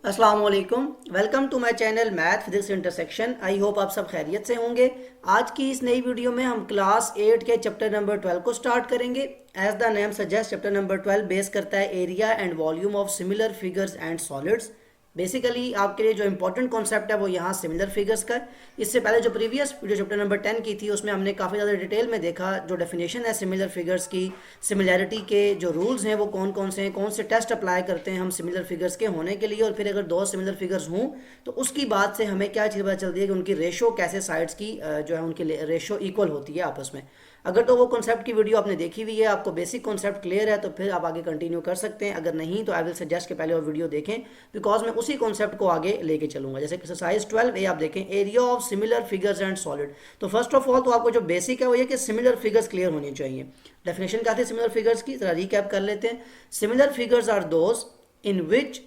अस्सलाम वालेकुम। Welcome to my channel math physics intersection. I hope आप सब खैरियत से होंगे। आज की इस नई वीडियो में हम क्लास 8 के चैप्टर नंबर 12 को स्टार्ट करेंगे। As the name suggest chapter number 12 base करता है area and volume of similar figures and solids. Basically आपके लिए जो इंपॉर्टेंट कॉन्सेप्ट है वो यहाँ सिमिलर फिगर्स का है। इससे पहले जो प्रीवियस वीडियो चैप्टर नंबर 10 की थी उसमें हमने काफ़ी ज़्यादा डिटेल में देखा जो डेफिनेशन है सिमिलर फिगर्स की, सिमिलैरिटी के जो रूल्स हैं वो कौन कौन से हैं, कौन से टेस्ट अप्लाई करते हैं हम सिमिलर फिगर्स के होने के लिए, और फिर अगर दो सिमिलर फिगर्स हों तो उसकी बात से हमें क्या चीज़ पता चलती है कि उनकी रेशो कैसे साइड्स की जो है उनकी रेशो इक्वल होती है आपस में। अगर तो वो कॉन्सेप्ट की वीडियो आपने देखी हुई है, आपको बेसिक कॉन्सेप्ट क्लियर है, तो फिर आप आगे कंटिन्यू कर सकते हैं। अगर नहीं तो आई विल सजेस्ट कि पहले वो वीडियो देखें, बिकॉज मैं उसी कॉन्सेप्ट को आगे लेके चलूंगा। जैसे एक्सरसाइज 12 ए आप देखें, area of similar figures and solid. तो फर्स्ट ऑफ ऑल तो आपको जो बेसिक है वो ये कि सिमिलर फिगर्स क्लियर होनी चाहिए। डेफिनेशन क्या थी सिमिलर फिगर्स की, जरा रिकैप कर लेते हैं। Similar figures are those in which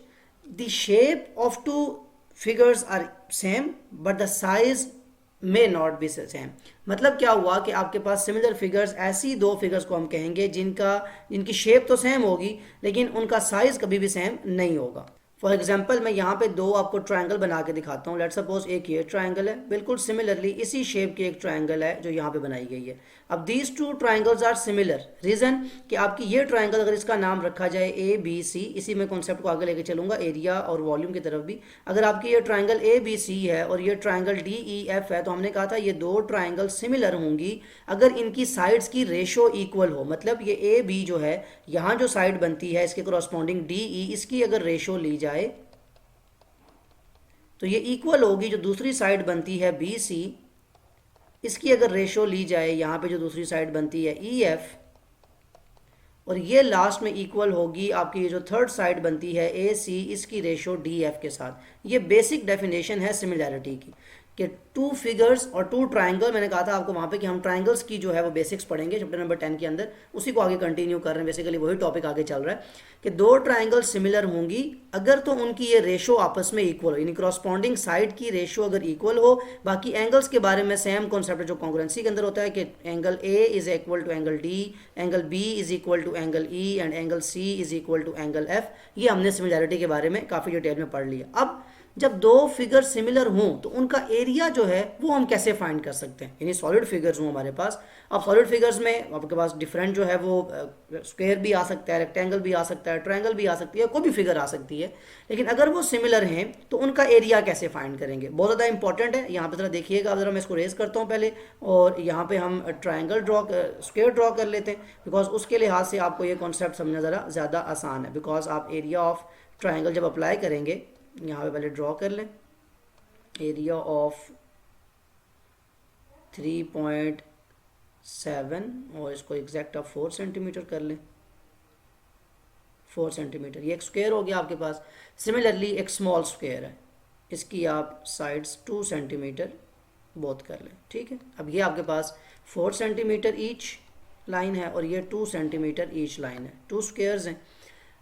the shape of two figures are same but the size may not be same. मतलब क्या हुआ कि आपके पास सिमिलर फिगर्स, ऐसी दो फिगर्स को हम कहेंगे जिनकी शेप तो सेम होगी लेकिन उनका साइज कभी भी सेम नहीं होगा। फॉर एग्जाम्पल मैं यहाँ पे दो आपको ट्रायंगल बना के दिखाता हूँ। लेट सपोज एक ये ट्रायंगल है, बिल्कुल सिमिलरली इसी शेप की एक ट्रायंगल है जो यहाँ पे बनाई गई है। अब these two triangles are similar, reason कि आपकी ये ट्रायंगल अगर इसका नाम रखा जाए ए बी सी, इसी में कॉन्सेप्ट को आगे लेके चलूंगा एरिया और वॉल्यूम की तरफ भी। अगर आपकी ये ट्रायंगल ए बी सी है और ये ट्रायंगल डी ई एफ है, तो हमने कहा था ये दो ट्रायंगल सिमिलर होंगी अगर इनकी साइड्स की रेशो इक्वल हो। मतलब ये ए बी जो है, यहाँ जो साइड बनती है इसके करस्पॉन्डिंग डी ई, इसकी अगर रेशो ली जाए तो ये इक्वल होगी जो दूसरी साइड बनती है बी सी, इसकी अगर रेशो ली जाए यहाँ पे जो दूसरी साइड बनती है ई एफ, और ये लास्ट में इक्वल होगी आपकी ये जो थर्ड साइड बनती है ए सी, इसकी रेशो डी एफ के साथ। ये बेसिक डेफिनेशन है सिमिलैरिटी की कि टू फिगर्स और टू ट्राइंगल। मैंने कहा था आपको वहाँ पे कि हम ट्राइंगल्स की जो है वो बेसिक्स पढ़ेंगे चैप्टर नंबर 10 के अंदर, उसी को आगे कंटिन्यू कर रहे हैं। बेसिकली वही टॉपिक आगे चल रहा है कि दो ट्राइंगल सिमिलर होंगी अगर तो उनकी ये रेशो आपस में इक्वल हो, यानी क्रॉसपॉन्डिंग साइड की रेशो अगर इक्वल हो। बाकी एंगल्स के बारे में सेम कॉन्सेप्ट जो कॉन्ग्रुएंसी के अंदर होता है कि angle A is equal to angle D, angle B is equal to angle E and angle C is equal to angle F. ये हमने सिमिलैरिटी के बारे में काफ़ी डिटेल में पढ़ लिया। अब जब दो फिगर सिमिलर हों तो उनका एरिया जो है वो हम कैसे फाइंड कर सकते हैं, यानी सॉलिड फिगर्स हों हमारे पास। अब सॉलिड फिगर्स में आपके पास डिफरेंट जो है वो स्क्वायर भी आ सकता है, रेक्टेंगल भी आ सकता है, ट्रायंगल भी आ सकती है, कोई भी फिगर आ सकती है। लेकिन अगर वो सिमिलर हैं तो उनका एरिया कैसे फाइंड करेंगे, बहुत ज़्यादा इंपॉर्टेंट है। यहाँ पे ज़रा देखिएगा, ज़रा मैं इसको रेज करता हूँ पहले, और यहाँ पे हम ट्रायंगल स्क्वायर ड्रॉ कर लेते हैं, बिकॉज उसके लिहाज से आपको ये कॉन्सेप्ट समझना ज़रा ज़्यादा आसान है। बिकॉज आप एरिया ऑफ ट्रायंगल जब अप्लाई करेंगे, यहाँ पे पहले ड्रॉ कर लें एरिया ऑफ 3.7 और इसको एग्जैक्ट आप 4 सेंटीमीटर कर लें। 4 सेंटीमीटर ये एक स्क्वायर हो गया आपके पास। सिमिलरली एक स्मॉल स्क्वायर है, इसकी आप साइड्स 2 सेंटीमीटर बोथ कर लें। ठीक है, अब ये आपके पास 4 सेंटीमीटर ईच लाइन है और ये 2 सेंटीमीटर ईच लाइन है, 2 स्क्वायर्स हैं।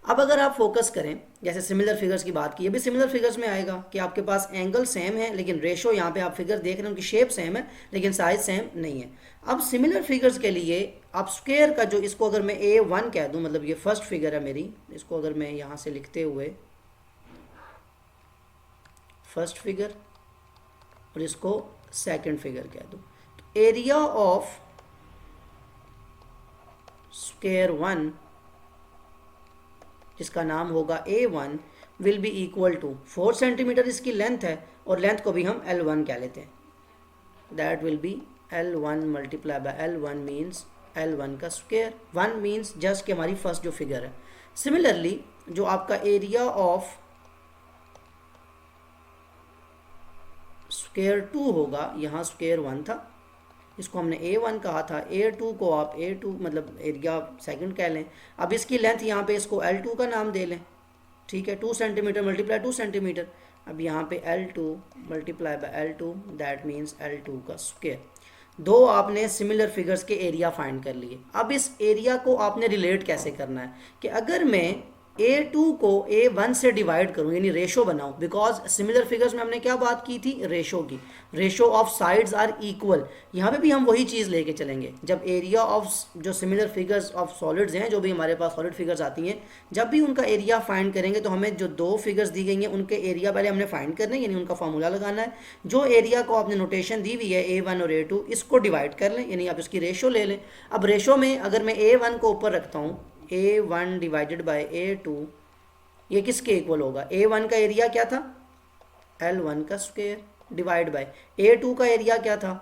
अब अगर आप फोकस करें, जैसे सिमिलर फिगर्स की बात की, ये भी सिमिलर फिगर्स में आएगा कि आपके पास एंगल सेम है लेकिन रेशो, यहाँ पे आप फिगर देख रहे हैं उनकी शेप सेम है लेकिन साइज सेम नहीं है। अब सिमिलर फिगर्स के लिए आप स्क्वायर का जो, इसको अगर मैं A1 कह दूं, मतलब ये फर्स्ट फिगर है मेरी, इसको अगर मैं यहाँ से लिखते हुए फर्स्ट फिगर और इसको सेकेंड फिगर कह दूं, तो एरिया ऑफ स्क्वायर 1 जिसका नाम होगा A1 will be equal to 4 centimetre इसकी लेंथ है और लेंथ को भी हम L1 कह लेते हैं। That will be L1 multiply by L1 means L1 का स्क्वायर। 1 मीन्स जस्ट कि हमारी फर्स्ट जो फिगर है। सिमिलरली जो आपका एरिया ऑफ स्क्वायर 2 होगा, यहाँ स्क्वायर 1 था, इसको हमने A1 कहा था, A2 को आप A2 मतलब एरिया सेकंड कह लें। अब इसकी लेंथ यहाँ पे इसको L2 का नाम दे लें। ठीक है, 2 सेंटीमीटर मल्टीप्लाई 2 सेंटीमीटर। अब यहाँ पे L2 multiply by L2 that means L2 का स्क्वायर। दो आपने सिमिलर फिगर्स के एरिया फाइंड कर लिए। अब इस एरिया को आपने रिलेट कैसे करना है कि अगर मैं A2 को A1 से डिवाइड करूं यानी रेशो बनाऊं, बिकॉज सिमिलर फिगर्स में हमने क्या बात की थी, रेशो की। Ratio of sides are equal, यहाँ पे भी हम वही चीज़ लेके चलेंगे। जब एरिया ऑफ जो सिमिलर फिगर्स ऑफ सॉलिड्स हैं, जो भी हमारे पास सॉलिड फिगर्स आती हैं, जब भी उनका एरिया फाइंड करेंगे तो हमें जो दो फिगर्स दी गई हैं उनके एरिया पहले हमने फाइंड करना है, यानी उनका फॉर्मूला लगाना है। जो एरिया को आपने नोटेशन दी हुई है A1 और A2, इसको डिवाइड कर लें, यानी आप इसकी रेशो ले लें। अब रेशो में अगर मैं A1 को ऊपर रखता हूँ, A1 डिवाइडेड बाई A2, ये किसके इक्वल होगा, A1 का एरिया क्या था, L1 का स्क्वायर, डिवाइड बाय A2 का एरिया क्या था,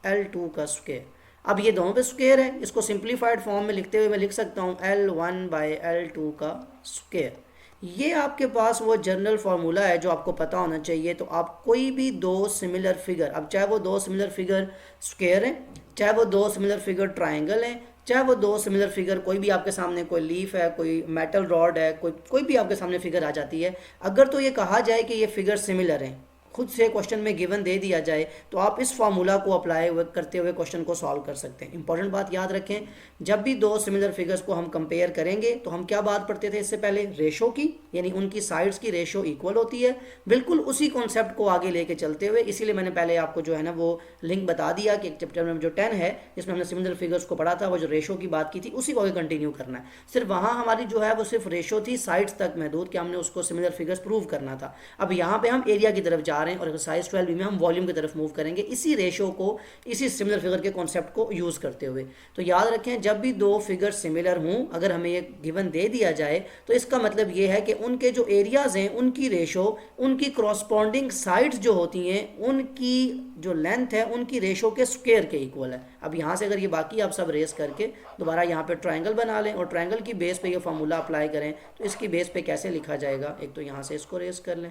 L2 का स्क्वायर। अब ये दोनों पे स्क्वायर है, इसको सिंप्लीफाइड फॉर्म में लिखते हुए मैं लिख सकता हूँ L1 बाय L2 का स्क्वायर। ये आपके पास वो जनरल फार्मूला है जो आपको पता होना चाहिए। तो आप कोई भी दो सिमिलर फिगर, अब चाहे वो दो सिमिलर फिगर स्क्वायर हैं, चाहे वो दो सिमिलर फिगर ट्राइंगल हैं, चाहे वो दो सिमिलर फिगर कोई भी आपके सामने, कोई लीफ है, कोई मेटल रॉड है, कोई भी आपके सामने फिगर आ जाती है, अगर तो ये कहा जाए कि ये फिगर सिमिलर हैं, खुद से क्वेश्चन में गिवन दे दिया जाए, तो आप इस फार्मूला को अप्लाई करते हुए क्वेश्चन को सॉल्व कर सकते हैं। इंपॉर्टेंट बात याद रखें, जब भी दो सिमिलर फिगर्स को हम कंपेयर करेंगे तो हम क्या बात पढ़ते थे इससे पहले, रेशो की, यानी उनकी साइड्स की रेशो इक्वल होती है। बिल्कुल उसी कॉन्सेप्ट को आगे लेके चलते हुए, इसीलिए मैंने पहले आपको जो है ना वो लिंक बता दिया कि चैप्टर में जो 10 है जिसमें हमने सिमिलर फिगर्स को पढ़ा था, वो जो रेशो की बात की थी उसी को आगे कंटिन्यू करना है। सिर्फ वहाँ हमारी जो है वो सिर्फ रेशो थी साइड्स तक महदूद, कि हमने उसको सिमिलर फिगर्स प्रूव करना था। अब यहाँ पे हम एरिया की तरफ जा रहे हैं और एक्सरसाइज 12 में हम वॉल्यूम की तरफ मूव करेंगे, इसी रेशो को, इसी सिमिलर फिगर के कॉन्सेप्ट को यूज करते हुए। तो याद रखें, जब भी दो फिगर सिमिलर हों, अगर हमें ये गिवन दे दिया जाए तो इसका मतलब ये है कि उनके जो एरियाज हैं उनकी रेशो, उनकी कॉरस्पॉन्डिंग साइड्स जो होती हैं उनकी जो लेंथ है उनकी रेशो के स्क्वायर के इक्वल है। अब यहाँ से अगर ये बाकी आप सब रेस करके दोबारा यहाँ पे ट्रायंगल बना लें और ट्रायंगल की बेस पे ये फार्मूला अप्लाई करें, तो इसकी बेस पे कैसे लिखा जाएगा, एक तो यहाँ से इसको रेस कर लें,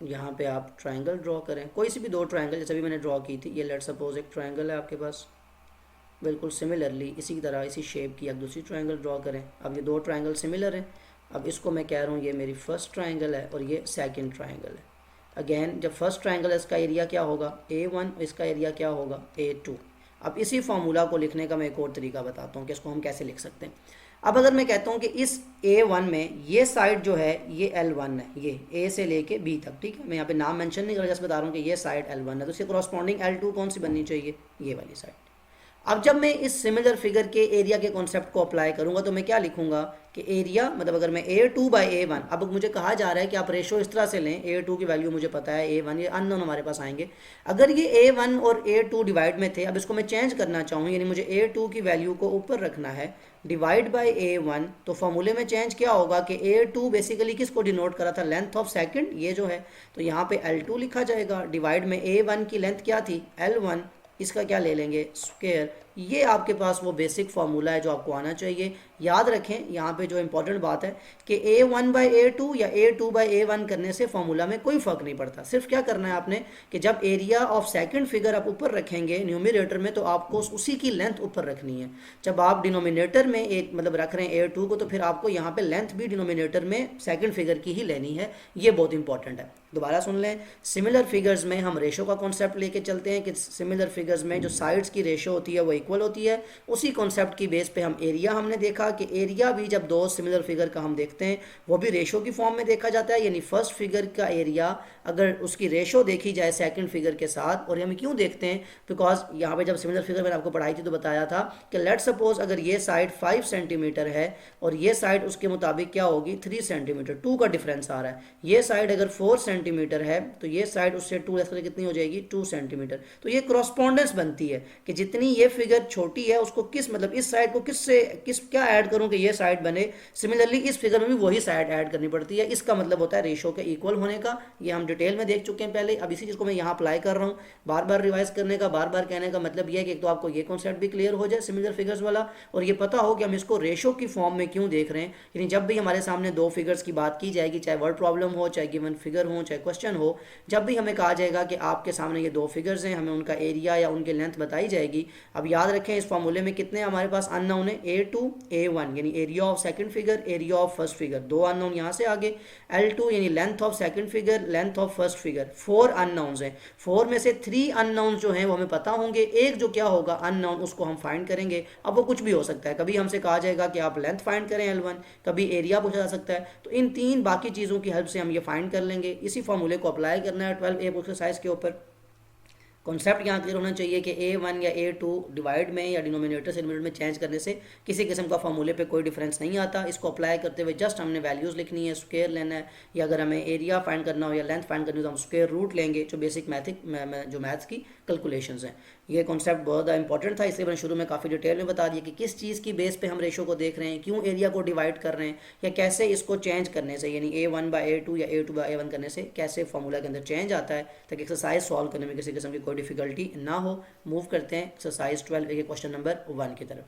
यहाँ पे आप ट्रायंगल ड्रॉ करें, कोई सी भी दो ट्रायंगल, जैसे भी मैंने ड्रॉ की थी। ये लेट सपोज एक ट्रायंगल है आपके पास, बिल्कुल सिमिलरली इसी तरह इसी शेप की आप दूसरी ट्रायंगल ड्रॉ करें। अब ये दो ट्रायंगल सिमिलर हैं, अब इसको मैं कह रहा हूँ ये मेरी फर्स्ट ट्रायंगल है और ये सेकंड ट्रायंगल है। अगेन जब फर्स्ट ट्रायंगल है इसका एरिया क्या होगा, A1, इसका एरिया क्या होगा, A2। अब इसी फार्मूला को लिखने का मैं एक और तरीका बताता हूँ कि इसको हम कैसे लिख सकते हैं। अब अगर मैं कहता हूँ कि इस A1 में ये साइड जो है ये L1 है, ये A से लेके B तक, ठीक है, मैं यहाँ पे नाम मेंशन नहीं कर रहा, जस्ट बता रहा हूँ कि ये साइड L1 है, तो इसके कॉरस्पॉन्डिंग L2 कौन सी बननी चाहिए, ये वाली साइड। अब जब मैं इस सिमिलर फिगर के एरिया के कॉन्सेप्ट को अप्लाई करूंगा तो मैं क्या लिखूंगा कि एरिया मतलब अगर मैं A2 बाई A1, अब मुझे कहा जा रहा है कि आप रेशो इस तरह से लें, A2 की वैल्यू मुझे पता है, A1 ये अननोन हमारे पास आएंगे। अगर ये A1 और A2 डिवाइड में थे, अब इसको मैं चेंज करना चाहूँ, यानी मुझे A2 की वैल्यू को ऊपर रखना है, डिवाइड बाई A1, तो फॉर्मूले में चेंज क्या होगा कि A2 बेसिकली किसको डिनोट करा था, लेंथ ऑफ सेकंड, ये जो है, तो यहाँ पे L2 लिखा जाएगा, डिवाइड में A1 की लेंथ क्या थी, L1, इसका क्या ले लेंगे, स्क्वायर। ये आपके पास वो बेसिक फार्मूला है जो आपको आना चाहिए। याद रखें यहाँ पे जो इंपॉर्टेंट बात है कि A1 बाई A2 या A2 बाई A1 करने से फार्मूला में कोई फर्क नहीं पड़ता। सिर्फ क्या करना है आपने कि जब एरिया ऑफ सेकंड फिगर आप ऊपर रखेंगे न्यूमरेटर में, तो आपको उसी की लेंथ ऊपर रखनी है। जब आप डिनोमिनेटर में एक मतलब रख रहे हैं A2 को, तो फिर आपको यहाँ पे लेंथ भी डिनोमिनेटर में सेकंड फिगर की ही लेनी है। ये बहुत इंपॉर्टेंट है। दोबारा सुन लें, सिमिलर फिगर्स में हम रेशो का कॉन्सेप्ट लेके चलते हैं कि सिमिलर फिगर्स में जो साइड्स की रेशो होती है वो इक्वल होती है। उसी कॉन्सेप्ट की बेस पे हम एरिया हमने देखा कि एरिया भी जब दो सिमिलर फिगर का हम देखते हैं वो भी रेशो की फॉर्म में देखा जाता है, यानी फर्स्ट फिगर का एरिया अगर उसकी रेशो देखी जाए सेकंड फिगर के साथ। और हम क्यों देखते हैं, बिकॉज यहाँ पे जब सिमिलर फिगर मैंने आपको पढ़ाई थी तो बताया था कि लेट सपोज अगर ये साइड 5 सेंटीमीटर है और ये साइड उसके मुताबिक क्या होगी 3 सेंटीमीटर, 2 का डिफरेंस आ रहा है। ये साइड अगर 4 सेंटीमीटर है तो ये साइड उससे 2 लेस करके कितनी हो जाएगी 2 सेंटीमीटर। तो ये क्रॉसपॉन्डेंस बनती है कि जितनी ये फिगर छोटी है उसको किस मतलब इस साइड को किस क्या ऐड करूं कि ये साइड बने, सिमिलरली इस फिगर में भी वही साइड ऐड करनी पड़ती है। इसका मतलब होता है रेशो के इक्वल होने का। ये हम डिटेल में देख चुके हैं पहले, अब इसी चीज को मैं यहाँ अप्लाई कर रहा हूँ। बार बार रिवाइज करने का, बार बार कहने का मतलब यह है कि एक तो आपको ये कॉन्सेप्ट भी क्लियर हो जाए सिमिलर फिगर्स वाला, और ये पता हो कि हम इसको रेशो की फॉर्म में क्यों देख रहे हैं। यानी जब भी हमारे सामने दो फिगर्स की बात की जाएगी, चाहे वर्ड प्रॉब्लम हो, चाहे गिवन फिगर हो, चाहे क्वेश्चन हो, जब भी हमें कहा जाएगा कि आपके सामने ये दो फिगर्स हैं, हमें उनका एरिया या उनकी लेंथ बताई जाएगी। अब याद याद रखें इस फॉर्मूले में कितने हमारे पास अननोन है, A2 A1 यानी area of second figure area of first figure, दो अननोन यहाँ से आगे, L2 यानी length of second figure length of first figure, 4 unknowns हैं। 4 में से 3 अननोन्स जो हैं वो हमें पता होंगे, एक जो क्या होगा अननोन उसको हम फाइंड करेंगे। अब वो कुछ भी हो सकता है, कभी हमसे कहा जाएगा कि आप लेंथ फाइंड करें L1, कभी एरिया पूछा जा सकता है। तो इन तीन बाकी चीज़ों की हेल्प से हम ये फाइंड कर लेंगे। इसी फॉर्मूले को अप्लाई करना है 12A एक्सरसाइज के ऊपर। कॉन्सेप्ट यहाँ क्लियर होना चाहिए कि A1 या A2 डिवाइड में या डिनोमिनेटर से डिनोमिनेटर में चेंज करने से किसी किस्म का फॉर्मूले पे कोई डिफरेंस नहीं आता। इसको अप्लाई करते हुए जस्ट हमने वैल्यूज़ लिखनी है, स्क्वायर लेना है, या अगर हमें एरिया फाइंड करना हो या लेंथ फाइंड करनी हो तो हम स्क्वायर रूट लेंगे, जो बेसिक मैथ्स की कैलकुलेशंस हैं। ये कॉन्सेप्ट बहुत ज़्यादा इंपॉर्टेंट था, इसलिए मैंने शुरू में काफ़ी डिटेल में बता दिया कि किस चीज़ की बेस पे हम रेशो को देख रहे हैं, क्यों एरिया को डिवाइड कर रहे हैं, या कैसे इसको चेंज करने से यानी A1/A2 या A2/A1 करने से कैसे फॉर्मूला के अंदर चेंज आता है, ताकि एक्सरसाइज सॉल्व करने में किसी किस्म की कोई डिफिकल्टी ना हो। मूव करते हैं एक्सरसाइज 12 के क्वेश्चन नंबर 1 की तरफ।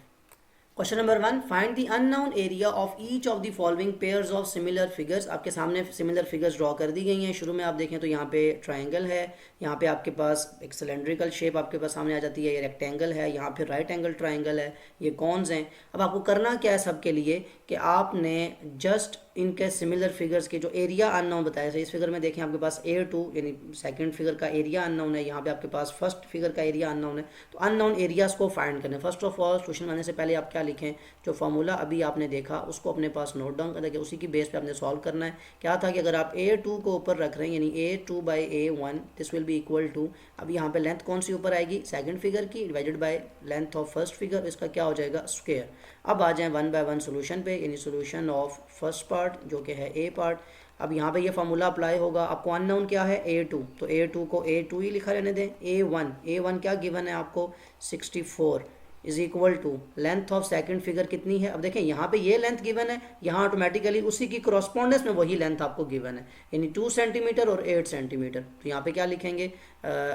Question number 1, find the unknown area of each of the following pairs of similar figures. आपके सामने सिमिलर फिगर्स ड्रॉ कर दी गई हैं। शुरू में आप देखें तो यहाँ पे ट्रायंगल है, यहाँ पे आपके पास एक सिलेंड्रिकल शेप आपके पास सामने आ जाती है, ये रेक्टेंगल है, यहाँ पे राइट एंगल ट्रायंगल है, ये कॉन्स हैं। अब आपको करना क्या है सबके लिए कि आपने जस्ट इनके सिमिलर फिगर्स के जो एरिया अननोन बताया था, इस फिगर में देखें आपके पास A2 यानी सेकंड फिगर का एरिया अननोन है, यहाँ पे आपके पास फर्स्ट फिगर का एरिया अननोन है। तो अननोन एरियाज को फाइंड करना है। फर्स्ट ऑफ ऑल क्वेश्चन बनाने से पहले आप क्या लिखें, जो फॉर्मूला अभी आपने देखा उसको अपने पास नोट डाउन करके उसी की बेस पे आपने सॉल्व करना है। क्या था कि अगर आप A2 को ऊपर रख रहे हैं यानी A2/A1 this will be equal to, अब यहाँ पे लेंथ कौन सी ऊपर आएगी, सेकंड फिगर की, divided by length of first figure, इसका क्या हो जाएगा स्क्वायर। अब आ जाए 1 बाय 1 सोल्यूशन पे, यानी सोल्यूशन ऑफ फर्स्ट पार्ट जो कि है A पार्ट। अब यहाँ पे ये फार्मूला अप्लाई होगा। आपको अननोन क्या है A2, तो A2 को A2 ही लिखा रहने दें। A1 क्या गिवन है आपको 64 is equal to length of second figure कितनी है। अब देखें यहाँ पे ये लेंथ गिवन है, यहाँ ऑटोमेटिकली उसी की करस्पॉन्डेंस में वही लेंथ आपको गिवन है, यानी 2 सेंटीमीटर और 8 सेंटीमीटर। तो यहाँ पे क्या लिखेंगे,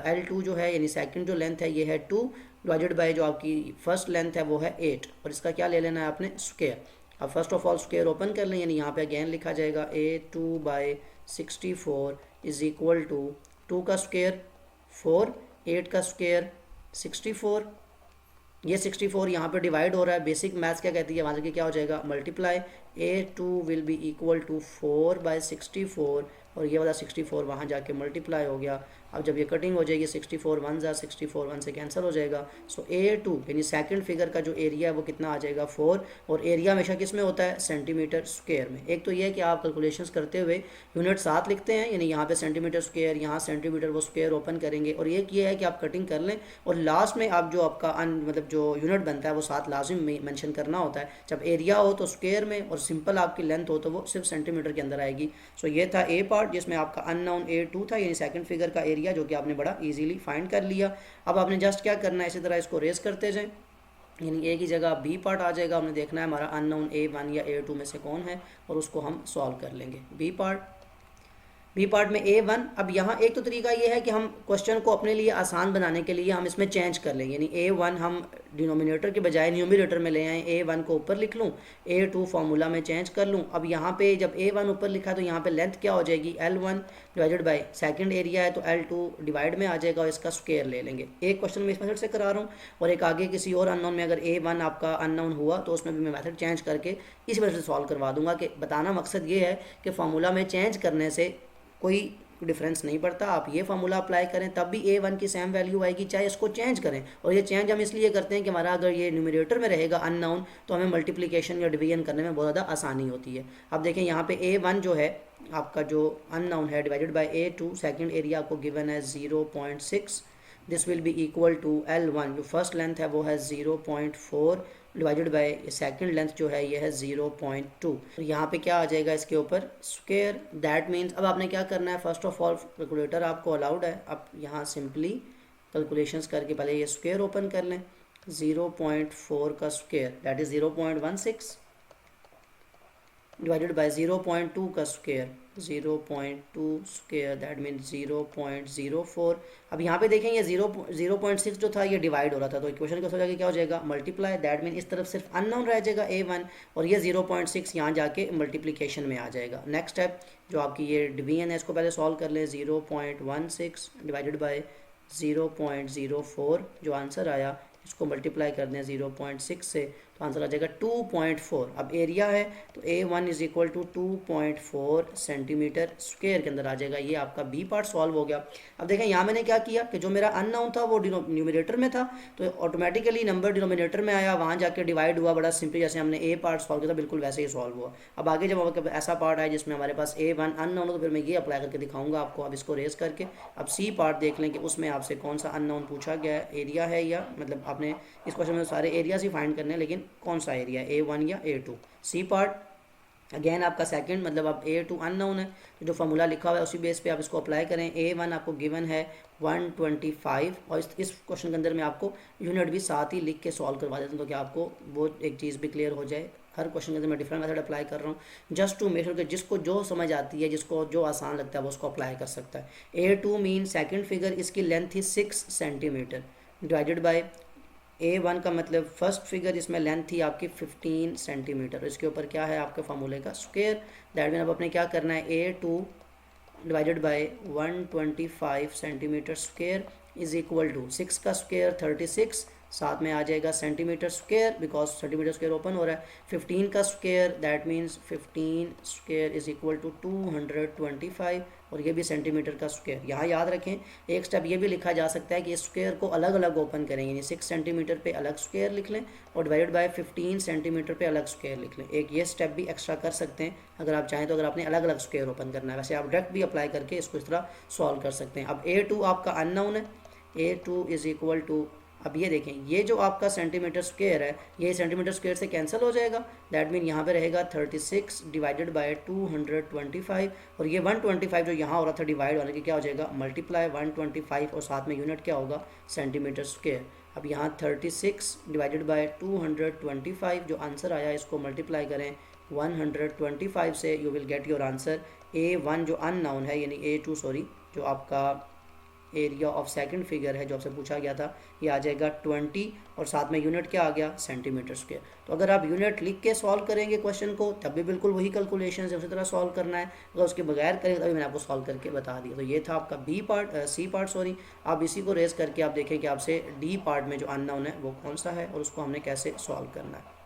L2 जो है यानी सेकंड जो लेंथ है ये है 2, डिवाइडेड बाय जो आपकी फर्स्ट लेंथ है वो है 8, और इसका क्या ले लेना है आपने स्क्वायर। अब first of all square open कर लें, यानी यहाँ पे अगेन लिखा जाएगा A2/64 इज इक्वल टू 2 का स्क्वायर 4, 8 का स्क्वायर 64, ये 64 यहाँ पे डिवाइड हो रहा है। बेसिक मैथ्स क्या कहती है, वहाँ से क्या हो जाएगा multiply, A2 will be equal to 4/64, और ये वाला 64 वहाँ जाके मल्टीप्लाई हो गया। अब जब ये कटिंग हो जाएगी 64 1 जा 64 1 से कैंसिल हो जाएगा। सो A2 यानी सेकंड फिगर का जो एरिया है वो कितना आ जाएगा 4, और एरिया हमेशा किस में होता है सेंटीमीटर स्क्वायर में। एक तो ये है कि आप कैलकुलेशंस करते हुए यूनिट साथ लिखते हैं, यानी यहाँ पे सेंटीमीटर स्क्वायर, यहाँ सेंटीमीटर, वो स्क्वायर ओपन करेंगे। और एक ये है कि आप कटिंग कर लें और लास्ट में आप जो आपका मतलब जो यूनिट बनता है वो साथ लाजिम मेंशन करना होता है। जब एरिया हो तो स्क्वायर में, और सिंपल आपकी लेंथ हो तो वो सिर्फ सेंटीमीटर के अंदर आएगी। सो ये था A पार्ट जिसमें आपका अननोन A2 था, यानी सेकंड फिगर का एरिया, जो कि आपने बड़ा इजीली फाइंड कर लिया। अब आपने जस्ट क्या करना है, इसी तरह इसको रेस करते जाएं, यानी A की जगह B पार्ट आ जाएगा। हमने देखना है हमारा अननोन A1 या A2 में से कौन है, और उसको हम सॉल्व कर लेंगे। बी पार्ट में A1। अब यहाँ एक तो तरीका ये है कि हम क्वेश्चन को अपने लिए आसान बनाने के लिए हम इसमें चेंज कर लेंगे, यानी A1 हम डिनोमिनेटर के बजाय न्यूमरेटर में ले आएँ, A1 को ऊपर लिख लूँ, A2 फार्मूला में चेंज कर लूँ। अब यहाँ पे जब A1 ऊपर लिखा तो यहाँ पे लेंथ क्या हो जाएगी L1 divided by second area है तो L2 डिवाइड में आ जाएगा, और इसका स्क्वायर ले लेंगे। एक क्वेश्चन में इस मेथड से करा रहा हूँ, और एक आगे किसी और अननोन में अगर A1 आपका अननोन हुआ तो उसमें भी मैं मेथड चेंज करके इस वजह से सॉल्व करवा दूंगा। कि बताना मकसद ये है कि फार्मूला में चेंज करने से कोई डिफरेंस नहीं पड़ता। आप ये फार्मूला अप्लाई करें तब भी A1 की सेम वैल्यू आएगी, चाहे इसको चेंज करें। और ये चेंज हम इसलिए करते हैं कि हमारा अगर ये न्यूमरेटर में रहेगा अननोन तो हमें मल्टीप्लिकेशन या डिवीजन करने में बहुत ज़्यादा आसानी होती है। अब देखें यहाँ पे A1 जो है आपका जो अननोन है divided by A2, second area आपको गिवन है 0.6, this will be equal to L1 जो फर्स्ट लेंथ है वो है 0.4 डिवाइडेड बाय सेकंड लेंथ जो है ये है 0.2। तो यहाँ पे क्या आ जाएगा इसके ऊपर स्क्वायर। दैट मीन्स अब आपने क्या करना है, फर्स्ट ऑफ ऑल कैलकुलेटर आपको अलाउड है। अब यहाँ सिंपली कैलकुलेशंस करके पहले ये स्क्वायर ओपन कर लें, 0.4 का स्क्वायर दैट इज़ 0.16 डिवाइडेड बाय 0.2 का स्क्वायर 0.2 स्क्वायर दैट मीन 0.04। अब यहाँ पे देखेंगे 0.6 जो था ये डिवाइड हो रहा था, तो इक्वेशन का सोचा कि क्या हो जाएगा मल्टीप्लाई, दैट मीन इस तरफ सिर्फ अननोन रह जाएगा A1, और ये 0.6 यहाँ जाके मल्टीप्लिकेशन में आ जाएगा। नेक्स्ट स्टेप जो आपकी ये डिवीजन है इसको पहले सॉल्व कर लें, 0.16 डिवाइडेड बाय 0.04 जो आंसर आया इसको मल्टीप्लाई कर दें 0.6 से तो आंसर आ जाएगा 2.4। अब एरिया है तो A1 is equal to 2.4 centimetre square के अंदर आ जाएगा। ये आपका बी पार्ट सॉल्व हो गया। अब देखें यहाँ मैंने क्या किया कि जो मेरा अननोन था वो न्यूमरेटर में था तो ऑटोमेटिकली नंबर डिनोमिनेटर में आया, वहाँ जाके डिवाइड हुआ बड़ा सिंपली, जैसे हमने ए पार्ट सॉल्व किया था बिल्कुल वैसे ही सॉल्व हुआ। अब आगे जब ऐसा पार्ट आया जिसमें हमारे पास A1 अननोन हो तो फिर मैं ये अप्लाई करके दिखाऊंगा आपको। अब इसको रेस करके अब सी पार्ट देख लें कि उसमें आपसे कौन सा अननोन पूछा गया है, एरिया है या मतलब आपने इस क्वेश्चन में सारे एरियाज ही फाइंड करने हैं लेकिन कौन सा एरिया, A1 या A2। सी पार्ट अगेन आपका सेकंड मतलब अब A2 अननोन है तो जो फॉर्मूला लिखा हुआ है उसी बेस पे आप इसको अप्लाई करें। A1 आपको गिवन है 125 और इस क्वेश्चन के अंदर मैं आपको यूनिट भी साथ ही लिख के सॉल्व करवा देता हूँ तो क्या आपको वो एक चीज़ भी क्लियर हो जाए। हर क्वेश्चन के अंदर मैं डिफरेंट मेथड अप्लाई कर रहा हूँ जस्ट टू मेक श्योर कि जिसको जो समझ आती है, जिसको जो आसान लगता है वो उसको अप्लाई कर सकता है। A2 मीन सेकंड फिगर, इसकी लेंथ थी 6 सेंटीमीटर डिवाइडेड बाय A1 का मतलब फर्स्ट फिगर, इसमें लेंथ थी आपकी 15 सेंटीमीटर। इसके ऊपर क्या है आपके फार्मूले का स्क्वायर। दैट मीन अब अपने क्या करना है, A2 divided by 125 centimetre square is equal to 6 का स्क्वायर 36, साथ में आ जाएगा centimetre square because centimetre square open हो रहा है, 15 का स्क्वायर that means 15 square is equal to 225 और ये भी सेंटीमीटर का स्क्वायर। यहाँ याद रखें एक स्टेप ये भी लिखा जा सकता है कि इस स्क्वायर को अलग अलग ओपन करेंगे, यानी 6 सेंटीमीटर पे अलग स्क्वायर लिख लें और डिवाइडेड बाय 15 सेंटीमीटर पे अलग स्क्वायर लिख लें। एक ये स्टेप भी एक्स्ट्रा कर सकते हैं अगर आप चाहें तो, अगर आपने अलग अलग स्क्वायर ओपन करना है। वैसे आप डायरेक्ट भी अप्लाई करके इसको इस तरह सॉल्व कर सकते हैं। अब A2 आपका अननोन है, A2 इज इक्वल टू, अब ये देखें ये जो आपका सेंटीमीटर स्क्वायर है ये सेंटीमीटर स्क्वायर से कैंसिल हो जाएगा। दैट मीन यहाँ पे रहेगा 36 डिवाइडेड बाय 225 और ये 125 जो यहाँ हो रहा था डिवाइड होने की क्या हो जाएगा मल्टीप्लाई 125 और साथ में यूनिट क्या होगा सेंटीमीटर स्क्वायर। अब यहाँ 36 डिवाइडेड बाय 225 जो आंसर आया इसको मल्टीप्लाई करें 125 से, you will get your answer. A1 जो अननोन है यानी A2 सॉरी जो आपका एरिया ऑफ सेकंड फिगर है जो आपसे पूछा गया था ये आ जाएगा 20 और साथ में यूनिट क्या आ गया सेंटीमीटर स्क्वायर। तो अगर आप यूनिट लिख के सॉल्व करेंगे क्वेश्चन को तब भी बिल्कुल वही कैलकुलेशन है उसी तरह सॉल्व करना है, अगर उसके बगैर करेंगे तभी मैंने आपको सॉल्व करके बता दिया। तो ये था आपका सी पार्ट सॉरी। आप इसी को रेस करके आप देखें कि आपसे डी पार्ट में जो अननोन है वो कौन सा है और उसको हमने कैसे सॉल्व करना है।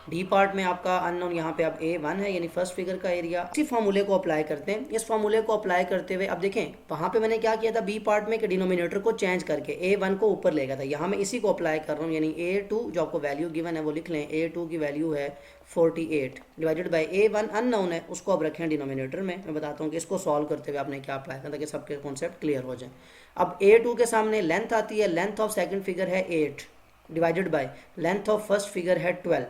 डी पार्ट में आपका अननोन यहाँ पे अब A1 है यानी फर्स्ट फिगर का एरिया। इसी फार्मूले को अप्लाई करते हैं। इस फार्मूले को अप्लाई करते हुए अब देखें वहाँ पे मैंने क्या किया था बी पार्ट में कि डिनोमिनेटर को चेंज करके A1 को ऊपर ले गया था, यहाँ मैं इसी को अप्लाई कर रहा हूँ यानी A2 जो आपको वैल्यू गिवन है वो लिख लें। A2 की वैल्यू है 48 डिवाइडेड बाई A1 अननोन है उसको अब रखें डिनोमिनेटर में। मैं बताता हूँ कि इसको सॉल्व करते हुए आपने क्या अप्लाई करना ताकि सबके कॉन्सेप्ट क्लियर हो जाए। अब A2 के सामने लेंथ आती है, लेंथ ऑफ सेकेंड फिगर है 8 divided by length of first figure है 12,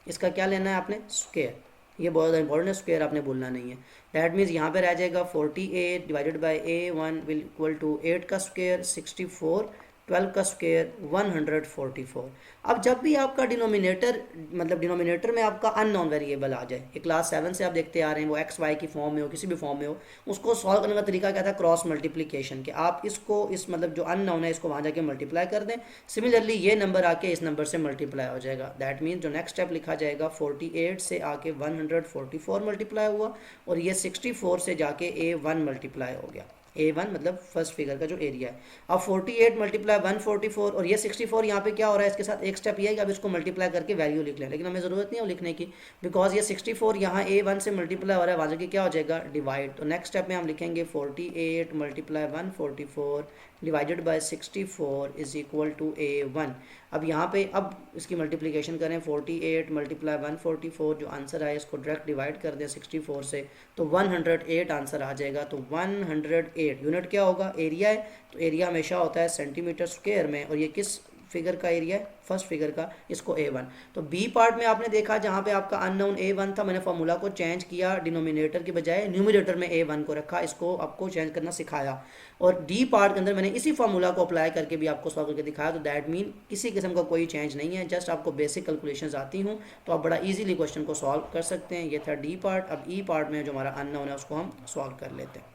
इसका क्या लेना है आपने स्क्वायर, ये बहुत इंपॉर्टेंट है, स्क्वायर आपने बोलना नहीं है। दैट मीन्स यहाँ पे रह जाएगा 48 divided by A1 will equal to 8 का स्क्वायर 64, 12 का स्क्वायर 144। अब जब भी आपका डिनोमिनेटर मतलब डिनोमिनेटर में आपका अननोन वेरिएबल आ जाए, ये क्लास 7 से आप देखते आ रहे हैं, वो एक्स वाई की फॉर्म में हो किसी भी फॉर्म में हो, उसको सॉल्व करने का तरीका क्या था क्रॉस मल्टीप्लिकेशन के। आप इसको इस मतलब जो अननोन है इसको वहाँ जाके मल्टीप्लाई कर दें, सिमिलरली ये नंबर आके इस नंबर से मल्टीप्लाई हो जाएगा। दैट मीन्स जो नेक्स्ट स्टेप लिखा जाएगा 48 से आके 144 मल्टीप्लाई हुआ और ये 64 से जाके A1 मल्टीप्लाई हो गया। A1 मतलब फर्स्ट फिगर का जो एरिया है। अब 48 मल्टीप्लाई 144 और ये 64 यहाँ पे क्या हो रहा है, इसके साथ एक स्टेप ये है कि अब इसको मल्टीप्लाई करके वैल्यू लिख लें, लेकिन हमें ज़रूरत नहीं है वो लिखने की बिकॉज ये 64 यहाँ A1 से मल्टीप्लाई हो रहा है, वहाँ से क्या हो जाएगा डिवाइड। तो नेक्स्ट स्टेप में हम लिखेंगे 48 multiply 144 divided by 64 is equal to A1। अब यहाँ पे अब इसकी मल्टीप्लिकेशन करें 48 मल्टीप्लाई 144 जो आंसर आए इसको डायरेक्ट डिवाइड कर दें 64 से तो 108 आंसर आ जाएगा। तो 108 यूनिट क्या होगा एरिया है, तो एरिया हमेशा होता है सेंटीमीटर स्क्वायर में और ये किस फिगर का एरिया है फर्स्ट फिगर का, इसको A1। तो बी पार्ट में आपने देखा जहाँ पे आपका अननोन A1 था, मैंने फॉर्मूला को चेंज किया, डिनोमिनेटर की बजाय न्यूमरेटर में A1 को रखा, इसको आपको चेंज करना सिखाया। और डी पार्ट के अंदर मैंने इसी फॉर्मूला को अप्लाई करके भी आपको सॉल्व करके दिखाया। तो दैट मीन किसी किस्म का कोई चेंज नहीं है, जस्ट आपको बेसिक कैलकुलेशंस आती हूँ तो आप बड़ा इजीली क्वेश्चन को सॉल्व कर सकते हैं। ये था डी पार्ट। अब ई पार्ट में जो हमारा अननोन है उसको हम सॉल्व कर लेते हैं।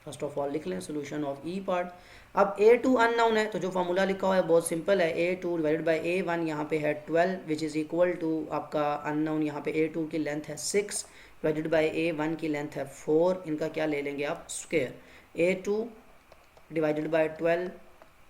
फर्स्ट ऑफ ऑल लिख लें सोल्यूशन ऑफ ई पार्ट। अब A2 अननोन है तो जो फॉर्मूला लिखा हुआ है बहुत सिंपल है, A2 डिवाइडेड बाय A1 यहाँ पे है 12 विच इज़ इक्वल टू आपका अननोन यहाँ पे A2 की लेंथ है 6 डिवाइडेड बाय A1 की लेंथ है 4, इनका क्या ले लेंगे आप square. A2 divided by 12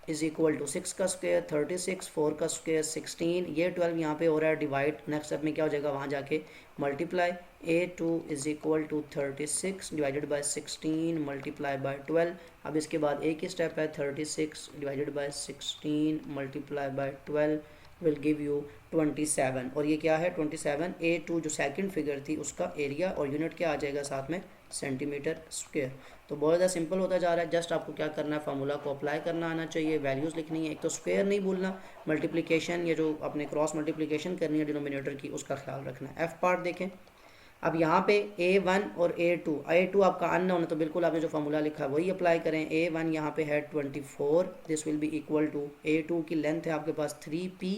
is equal to 6 का स्क्वायर 36, 4 का स्क्वायर 16, ये 12 यहाँ पे हो रहा है डिवाइड, नेक्स्ट स्टेप में क्या हो जाएगा वहाँ जाके multiply, A2 is equal to 36 divided by 16 multiply by 12। अब इसके बाद एक ही स्टेप है 36 divided by 16 multiply by 12 will give you 27। और ये क्या है 27, A2 जो सेकंड फिगर थी उसका एरिया, और यूनिट क्या आ जाएगा साथ में सेंटीमीटर स्क्वायर। तो बहुत ज़्यादा सिंपल होता जा रहा है, जस्ट आपको क्या करना है फार्मूला को अप्लाई करना आना चाहिए, वैल्यूज़ लिखनी है, एक तो स्क्वायर नहीं भूलना, मल्टीप्लिकेशन ये जो अपने क्रॉस मल्टीप्लिकेशन करनी है डिनोमिनेटर की उसका ख्याल रखना है। एफ पार्ट देखें, अब यहाँ पे A1 और A2 आपका अननोन है तो बिल्कुल आपने जो फार्मूला लिखा है वही अप्लाई करें। A1 यहाँ पे है 24, this will be equal to A2 की लेंथ है आपके पास 3p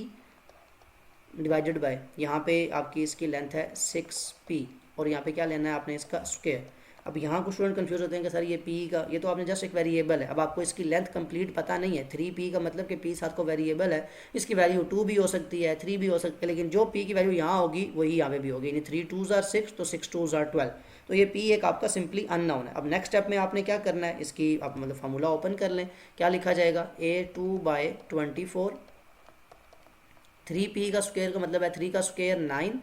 डिवाइडेड बाय, यहाँ पे आपकी इसकी लेंथ है 6p, और यहाँ पे क्या लेना है आपने इसका स्क्वायर। अब यहाँ कुछ स्टूडेंट कंफ्यूज होते हैं कि सर ये p का, ये तो आपने जस्ट एक वेरिएबल है, अब आपको इसकी लेंथ कंप्लीट पता नहीं है। 3p का मतलब कि p साथ को वेरिएबल है, इसकी वैल्यू 2 भी हो सकती है 3 भी हो सकती है, लेकिन जो p की वैल्यू यहाँ होगी वही यहाँ पे भी होगी, यानी 3 2s are 6 तो 6 2s are 12, तो ये p एक आपका सिंपली अननोन है। अब नेक्स्ट स्टेप में आपने क्या करना है, इसकी आप मतलब फार्मूला ओपन कर लें, क्या लिखा जाएगा A2/24, 3p का स्क्वायर का मतलब है 3 का स्क्वायर 9,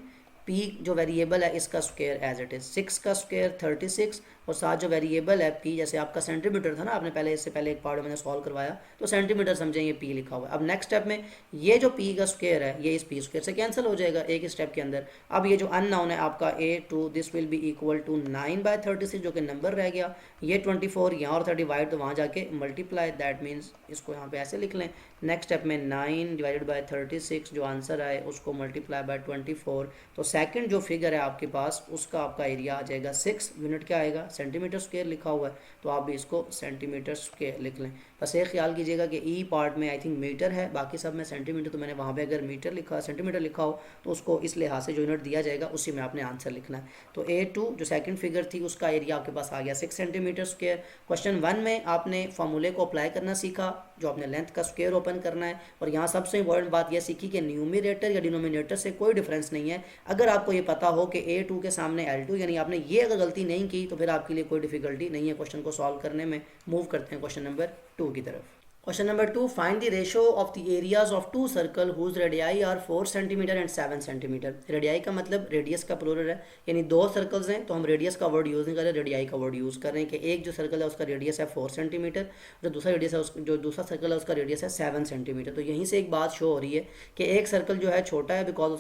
p जो वेरिएबल है इसका स्क्वायर एज इट इज़ 6 का स्क्वायर 36, और साथ जो वेरिएबल है p, जैसे आपका सेंटीमीटर था ना, आपने पहले इससे पहले एक पार्ट में मैंने सॉल्व करवाया तो सेंटीमीटर समझें ये p लिखा हुआ है। अब नेक्स्ट स्टेप में ये जो p का स्क्वायर है ये इस p स्क्वायर से कैंसिल हो जाएगा एक ही स्टेप के अंदर। अब ये जो अननोन है आपका A2, this will be equal to 9/36 जो कि नंबर रह गया, ये 24 यहाँ और था डिवाइड तो वहाँ जाके मल्टीप्लाई, दैट मीन्स इसको यहाँ पे ऐसे लिख लें। नेक्स्ट स्टेप में 9 डिवाइडेड बाय 36 जो आंसर आए उसको मल्टीप्लाई बाय 24, तो सेकंड जो फिगर है आपके पास उसका आपका एरिया आ जाएगा 6, यूनिट क्या आएगा सेंटीमीटर स्क्वायर लिखा हुआ है, तो आप भी इसको सेंटीमीटर स्क्वायर लिख लें। बस एक ख्याल कीजिएगा कि ई पार्ट में आई थिंक मीटर है, बाकी सब में सेंटीमीटर, तो मैंने वहाँ पे अगर मीटर लिखा सेंटीमीटर लिखा हो तो उसको इस लिहाज से जो यूनिट दिया जाएगा उसी में आपने आंसर लिखना है। तो A2 जो सेकंड फिगर थी उसका एरिया आपके पास आ गया 6 सेंटीमीटर स्क्वायर। क्वेश्चन 1 में आपने फार्मूले को अप्लाई करना सीखा, जो आपने लेंथ का स्क्वायर ओपन करना है, और यहाँ सबसे इंपॉर्टेंट बात यह सीखी कि न्यूमरेटर या डिनोमिनेटर से कोई डिफरेंस नहीं है। अगर आपको ये पता हो कि A2 के सामने L2, यानी आपने ये अगर गलती नहीं की तो फिर आपके लिए कोई डिफिकल्टी नहीं है क्वेश्चन को सॉल्व करने में। मूव करते हैं क्वेश्चन नंबर 2 की तरफ। Question number 2, find the ratio of the areas of two circles whose radii are 4 centimetre and 7 centimetre. Radii का मतलब रेडियस का प्लूरल है, यानी दो सर्कल्स हैं तो हम रेडियस का वर्ड यूज़ नहीं कर रहे, रेडियाई का वर्ड यूज़ कर रहे हैं कि एक जो सर्कल है उसका रेडियस है 4 सेंटीमीटर, जो दूसरा रेडियस है जो दूसरा सर्कल है उसका रेडियस है 7 सेंटीमीटर। तो यहीं से एक बात शो हो रही है कि एक सर्कल जो है छोटा है बिकॉज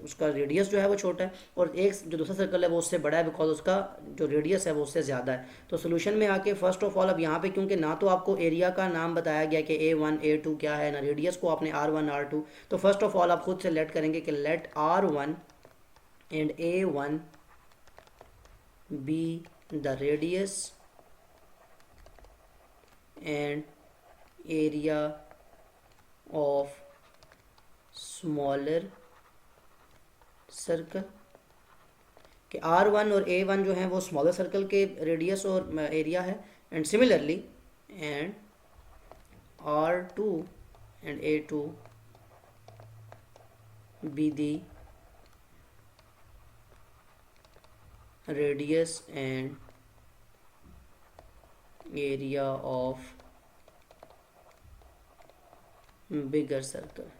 उसका रेडियस जो है वो छोटा है, और एक जो दूसरा सर्कल है वो उससे बड़ा है बिकॉज उसका जो रेडियस है वो उससे ज़्यादा है। तो सोल्यूशन में आके फर्स्ट ऑफ ऑल अब यहाँ पे क्योंकि ना तो आपको एरिया का नाम बताया गया कि A1 A2 क्या है, ना रेडियस को आपने R1 R2, तो फर्स्ट ऑफ ऑल आप खुद से लेट करेंगे कि let R1 and A1 be the radius and area of smaller circle, कि R1 और A1 जो है वो स्मॉलर सर्कल के रेडियस और एरिया है, and similarly and R2 and A2 be the radius and area of bigger circle।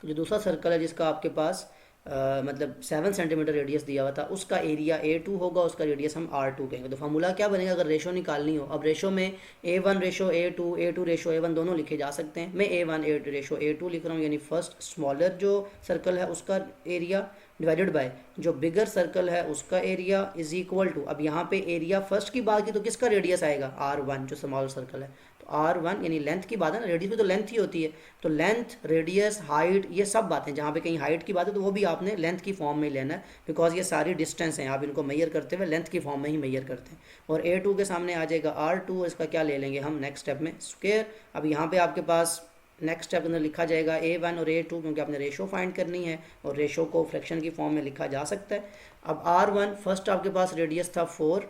जो दूसरा सर्कल है जिसका आपके पास मतलब 7 सेंटीमीटर रेडियस दिया हुआ था उसका एरिया A2 होगा, उसका रेडियस हम R2 कहेंगे। तो फार्मूला क्या बनेगा अगर रेशो निकालनी हो। अब रेशो में A1 ratio A2 A2 ratio A1 दोनों लिखे जा सकते हैं। मैं A1 A2 रेशो A2 लिख रहा हूँ, यानी फर्स्ट स्मॉलर जो सर्कल है उसका एरिया डिवाइडेड बाय जो बिगर सर्कल है उसका एरिया इज इक्वल टू, अब यहाँ पे एरिया फर्स्ट की बात की तो किसका रेडियस आएगा R1 जो स्मॉल सर्कल है, तो R1 यानी लेंथ की बात है ना, रेडियस भी तो लेंथ ही होती है, तो लेंथ रेडियस हाइट ये सब बातें, जहाँ पे कहीं हाइट की बात है तो वो भी आपने लेंथ की फॉर्म में लेना है बिकॉज ये सारी डिस्टेंस हैं, आप इनको मेजर करते हुए लेंथ की फॉर्म में ही मेजर करते हैं। और A2 के सामने आ जाएगा R2, इसका क्या ले लेंगे हम नेक्स्ट स्टेप में स्क्वायर। अब यहाँ पे आपके पास नेक्स्ट स्टेप अंदर लिखा जाएगा A1 और A2 क्योंकि आपने रेशो फाइंड करनी है और रेशो को फ्रैक्शन की फॉर्म में लिखा जा सकता है। अब R1 फर्स्ट आपके पास रेडियस था 4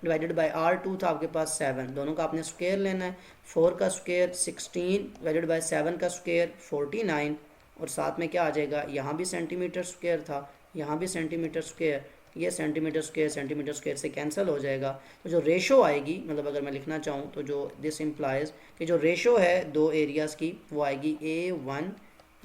डिवाइडेड बाय R2 था आपके पास 7, दोनों का आपने स्क्वायर लेना है। 4 का स्क्वायर 16 डिवाइडेड बाय 7 का स्क्वायर 49, और साथ में क्या आ जाएगा यहाँ भी सेंटीमीटर स्क्वायर था यहाँ भी सेंटीमीटर स्क्वायर, ये सेंटीमीटर स्क्वायर से कैंसिल हो जाएगा। तो जो रेशो आएगी, मतलब अगर मैं लिखना चाहूँ तो जो दिस इम्प्लाइज कि जो रेशो है दो एरियाज़ की वो आएगी A1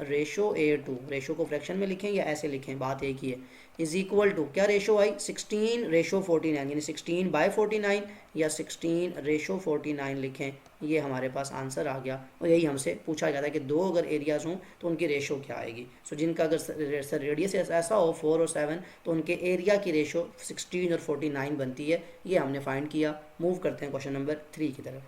रेशो A2। रेशो को फ्रैक्शन में लिखें या ऐसे लिखें, बात एक ही है। इज इक्वल टू क्या रेशो आई 16:49, यानी 16/49 या 16:49 लिखें। ये हमारे पास आंसर आ गया और यही हमसे पूछा गया था कि दो अगर एरियाज हों तो उनकी रेशो क्या आएगी। सो जिनका अगर रेडियस ऐसा हो 4 और 7 तो उनके एरिया की रेशो 16 और 49 बनती है। ये हमने फाइंड किया। मूव करते हैं क्वेश्चन नंबर 3 की तरफ।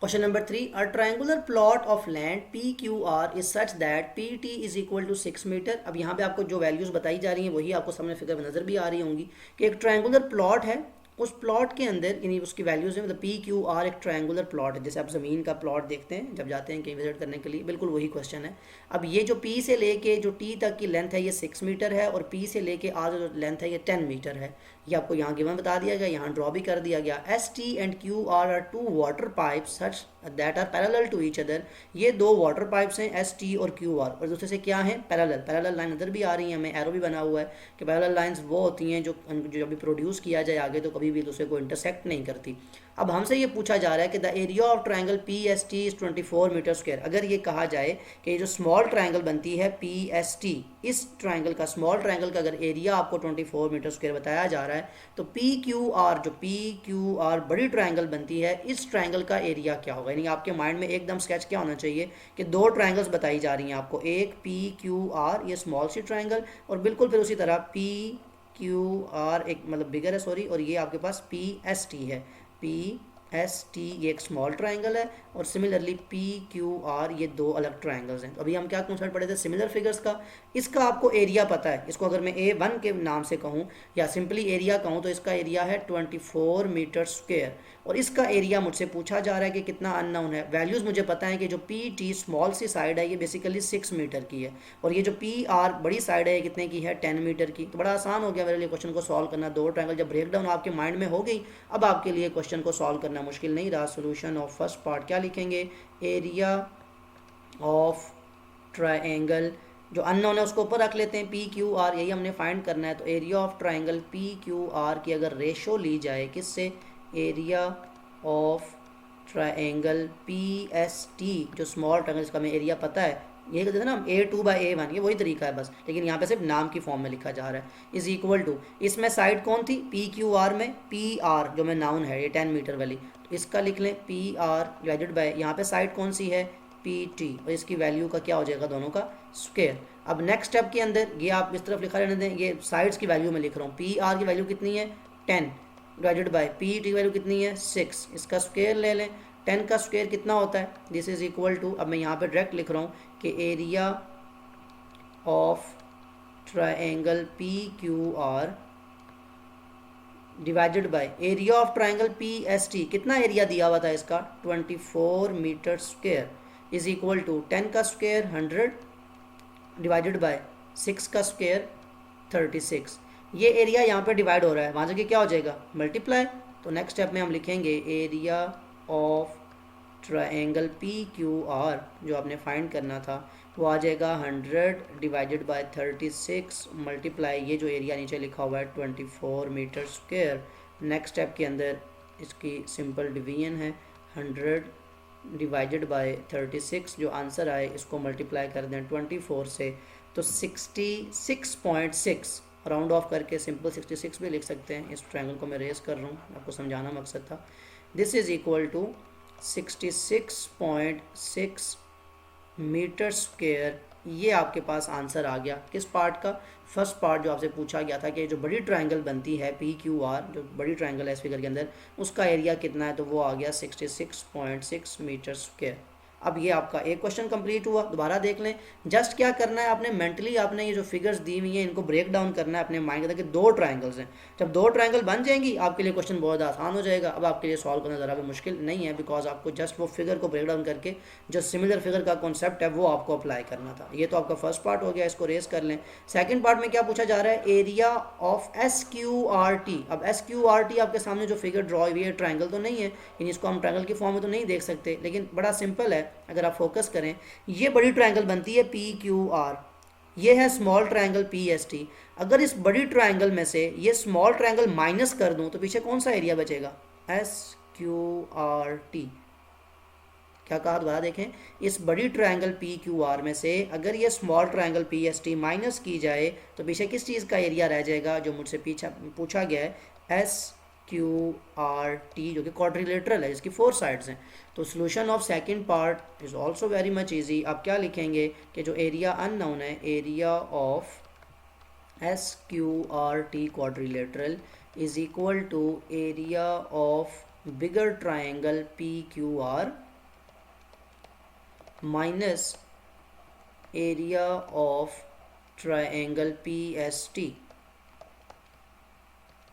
Question number 3, a triangular plot of land PQR is such that PT is equal to 6 metre. अब यहाँ पे आपको जो वैल्यूज़ बताई जा रही हैं वही आपको सामने फिगर में नज़र भी आ रही होंगी कि एक ट्रायंगुलर प्लॉट है, उस प्लॉट के अंदर यानी उसकी वैल्यूज़ है, मतलब PQR एक ट्रायंगुलर प्लॉट है। जैसे आप ज़मीन का प्लॉट देखते हैं जब जाते हैं कहीं विजिट करने के लिए, बिल्कुल वही क्वेश्चन है। अब ये जो P से लेके जो T तक की लेंथ है ये 6 मीटर है और P से लेके R जो लेंथ है ये 10 मीटर है। ये आपको यहाँ गिवन बता दिया गया, यहाँ ड्रॉ भी कर दिया गया। ST and QR are two water pipes such that are parallel to each other. ये दो वाटर पाइप्स हैं ST और QR और दूसरे से क्या है पैरेलल लाइन नज़र भी आ रही है हमें, एरो भी बना हुआ है कि पैरेलल लाइंस वो होती हैं जो अभी प्रोड्यूस किया जाए आगे तो कभी भी दूसरे को इंटरसेक्ट नहीं करती। अब हमसे ये पूछा जा रहा है कि the area of triangle PST is 24 metre square. अगर ये कहा जाए कि ये जो स्मॉल ट्रायंगल बनती है PST, इस ट्रायंगल का स्मॉल ट्रायंगल का अगर एरिया आपको 24 मीटर स्क्वायर बताया जा रहा है तो PQR जो PQR बड़ी ट्रायंगल बनती है इस ट्रायंगल का एरिया क्या होगा। यानी आपके माइंड में एकदम स्केच क्या होना चाहिए कि दो ट्रायंगल्स बताई जा रही हैं आपको, एक PQR ये स्मॉल सी ट्रायंगल और बिल्कुल फिर उसी तरह PQR एक मतलब बिगर है सॉरी, और ये आपके पास PST है। PST ये एक स्मॉल ट्रायंगल है और सिमिलरली PQR ये दो अलग ट्रायंगल्स हैं। तो अभी हम क्या कॉन्सेप्ट पढ़े थे सिमिलर फिगर्स का। इसका आपको एरिया पता है, इसको अगर मैं A1 के नाम से कहूँ या सिंपली एरिया कहूँ तो इसका एरिया है 24 मीटर स्क्वायर और इसका एरिया मुझसे पूछा जा रहा है कि कितना अननोन है। वैल्यूज़ मुझे पता है कि जो PT स्मॉल सी साइड है ये बेसिकली 6 मीटर की है और ये जो PR बड़ी साइड है ये कितने की है 10 मीटर की। तो बड़ा आसान हो गया मेरे लिए क्वेश्चन को सॉल्व करना। दो ट्रायंगल जब ब्रेक डाउन आपके माइंड में हो गई अब आपके लिए क्वेश्चन को सॉल्व करना मुश्किल नहीं रहा। सोल्यूशन ऑफ फर्स्ट पार्ट क्या लिखेंगे, एरिया ऑफ ट्रायंगल जो अननोन है उसको ऊपर रख लेते हैं PQR, यही हमने फाइंड करना है। तो एरिया ऑफ ट्रायंगल PQR की अगर रेशो ली जाए किससे, एरिया ऑफ ट्रायंगल PST जो स्मॉल ट्रायंगल इसका हमें एरिया पता है, ये कहते हैं ना हम A2/A1, ये वही तरीका है बस, लेकिन यहाँ पे सिर्फ नाम की फॉर्म में लिखा जा रहा है। इज इक्वल टू इसमें साइड कौन थी PQR में PR जो मैं नाउन है ये 10 मीटर वाली, तो इसका लिख लें PR डिवाइडेड बाय यहाँ पे साइड कौन सी है PT और इसकी वैल्यू का क्या हो जाएगा दोनों का स्क्वायर। अब नेक्स्ट स्टेप के अंदर ये आप इस तरफ लिखा रहने दें, ये साइड्स की वैल्यू में लिख रहा हूँ। PR की वैल्यू कितनी है 10 डिवाइडेड बाय PT की वैल्यू कितनी है 6, इसका स्क्वायर ले लें। 10 का स्क्वायर कितना होता है, दिस इज इक्वल टू, अब मैं यहाँ पे डायरेक्ट लिख रहा हूँ कि area of triangle PQR divided by area of triangle PST, कितना एरिया दिया हुआ था इसका 24 metre square is equal to 10 का स्क्वायर 100 डिवाइडेड बाय 6 का स्क्वायर 36। ये एरिया यहाँ पे डिवाइड हो रहा है, वहाँ से क्या हो जाएगा मल्टीप्लाई। तो नेक्स्ट स्टेप में हम लिखेंगे एरिया ऑफ ट्रायंगल PQR जो आपने फाइंड करना था वो आ जाएगा 100 डिवाइडेड बाय 36 मल्टीप्लाई ये जो एरिया नीचे लिखा हुआ है 24 मीटर स्क्वायर। नेक्स्ट स्टेप के अंदर इसकी सिंपल डिवीजन है 100 डिवाइडेड बाय 36, जो आंसर आए इसको मल्टीप्लाई कर दें 24 से तो 66.6 राउंड ऑफ करके सिंपल 66 भी लिख सकते हैं। इस ट्रायंगल को मैं रेस कर रहा हूँ, आपको समझाना मकसद था। This is equal to 66.6 metre square. ये आपके पास आंसर आ गया किस पार्ट का, फर्स्ट पार्ट जो आपसे पूछा गया था कि जो बड़ी ट्रायंगल बनती है PQR जो बड़ी ट्रायंगल है इस फिगर के अंदर उसका एरिया कितना है, तो वो आ गया 66.6 मीटर स्क्वायर। अब ये आपका एक क्वेश्चन कंप्लीट हुआ। दोबारा देख लें, जस्ट क्या करना है आपने मेंटली आपने ये जो फिगर्स दी हुई हैं इनको ब्रेक डाउन करना है अपने माइंड के अंदर कि दो ट्रायंगल्स हैं। जब दो ट्रायंगल बन जाएंगी आपके लिए क्वेश्चन बहुत आसान हो जाएगा। अब आपके लिए सॉल्व करना ज़रा भी मुश्किल नहीं है बिकॉज आपको जस्ट वो फिगर को ब्रेक डाउन करके जो सिमिलर फिगर का कॉन्सेप्ट है वो आपको अप्लाई करना था। ये तो आपका फर्स्ट पार्ट हो गया, इसको रेस कर लें। सेकेंड पार्ट में क्या पूछा जा रहा है, एरिया ऑफ SQRT। अब SQRT आपके सामने जो फिगर ड्रॉ हुई है ट्रायंगल तो नहीं है, यानी इसको हम ट्रायंगल की फॉर्म में तो नहीं देख सकते, लेकिन बड़ा सिंपल है अगर आप फोकस करें। ये बड़ी ट्रायंगल बनती है PQR ये है small triangle P S T. अगर इस बड़ी ट्रायंगल में से ये स्मॉल ट्रायंगल माइनस कर दूं तो पीछे कौन सा एरिया बचेगा? S Q R T. क्या कहा दोबारा देखें, इस बड़ी ट्रायंगल पी क्यू आर में से अगर ये small triangle P S T minus की जाए तो पीछे किस चीज़ का एरिया रह जाएगा? जो मुझसे पीछा पूछा गया है, एस क्यू आर टी, जो कि क्वाड्रिलेटरल है, जिसकी 4 साइड्स हैं। तो solution of second part is also very much easy. आप क्या लिखेंगे कि जो एरिया अननोन है, area of S Q R T quadrilateral is equal to area of bigger triangle P Q R minus area of triangle P S T.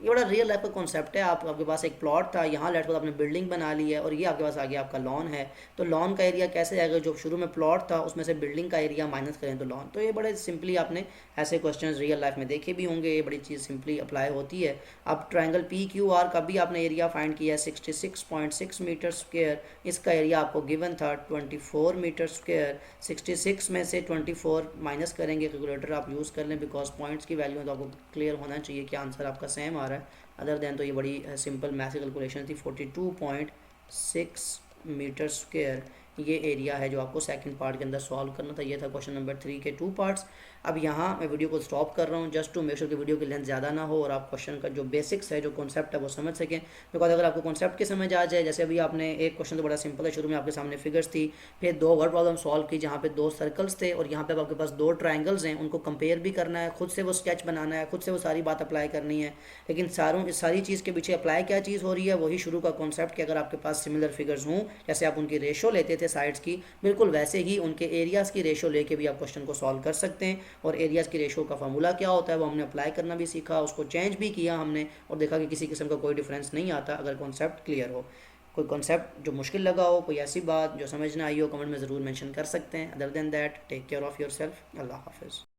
ये बड़ा real life का concept है। आपके पास एक प्लॉट था, यहाँ लेट सपोज आपने बिल्डिंग बना ली है और ये आपके पास आगे आपका लॉन है। तो लॉन का एरिया कैसे आएगा? जो शुरू में प्लॉट था उसमें से बिल्डिंग का एरिया माइनस करें तो लॉन। तो ये बड़े सिंपली आपने ऐसे क्वेश्चंस रियल लाइफ में देखे भी होंगे, ये बड़ी चीज़ सिंपली अप्लाई होती है। अब ट्रायंगल पी क्यू आर का भी आपने एरिया फाइंड किया है 66.6 मीटर स्क्वेयर। इसका एरिया आपको गिवन था 24 मीटर स्क्वेयर। 66 में से 24 माइनस करेंगे, कैलकुलेटर आप यूज़ कर लें बिकॉज पॉइंट्स की वैल्यू तो आपको क्लियर होना चाहिए कि आंसर आपका सेम आ रहा है। अदर देन तो ये बड़ी सिंपल मैथ की कैलकुलेशन थी। 42.6 मीटर स्क्वेयर ये एरिया है जो आपको सेकंड पार्ट के अंदर सॉल्व करना था। ये था क्वेश्चन नंबर 3 के 2 पार्ट्स। अब यहाँ मैं वीडियो को स्टॉप कर रहा हूँ जस्ट टू मेक श्योर कि वीडियो की लेंथ ज़्यादा ना हो और आप क्वेश्चन का जो बेसिक्स है, जो कॉन्सेप्ट है वो समझ सकें। बिकॉज अगर आपको कॉन्सेप्ट की समझ आ जाए, जैसे अभी आपने एक क्वेश्चन तो बड़ा सिंपल है, शुरू में आपके सामने फिगर्स थी, फिर 2 वर्ड प्रॉब्लम सॉल्व की जहाँ पे 2 सर्कल्स थे और यहाँ पे आपके पास 2 ट्राइंगल्स हैं, उनको कंपेयर भी करना है, खुद से वो स्केच बनाना है, खुद से वो सारी बात अप्लाई करनी है। लेकिन इस सारी चीज़ के पीछे अप्लाई क्या चीज़ हो रही है? वही शुरू का कॉन्सेप्ट कि अगर आपके पास सिमिलर फिगर्स हों, जैसे आप उनकी रेशो लेते थे साइड्स की, बिल्कुल वैसे ही उनके एरियाज़ की रेशो लेके भी आप क्वेश्चन को सॉल्व कर सकते हैं। और एरियाज़ की रेशो का फार्मूला क्या होता है वो हमने अप्लाई करना भी सीखा, उसको चेंज भी किया हमने और देखा कि किसी किस्म का कोई डिफरेंस नहीं आता अगर कॉन्सेप्ट क्लियर हो। कोई कॉन्सेप्ट जो मुश्किल लगा हो, कोई ऐसी बात जो समझ ना आई हो, कमेंट में ज़रूर मेंशन कर सकते हैं। Other than that, take care of yourself. अल्लाह हाफिज़।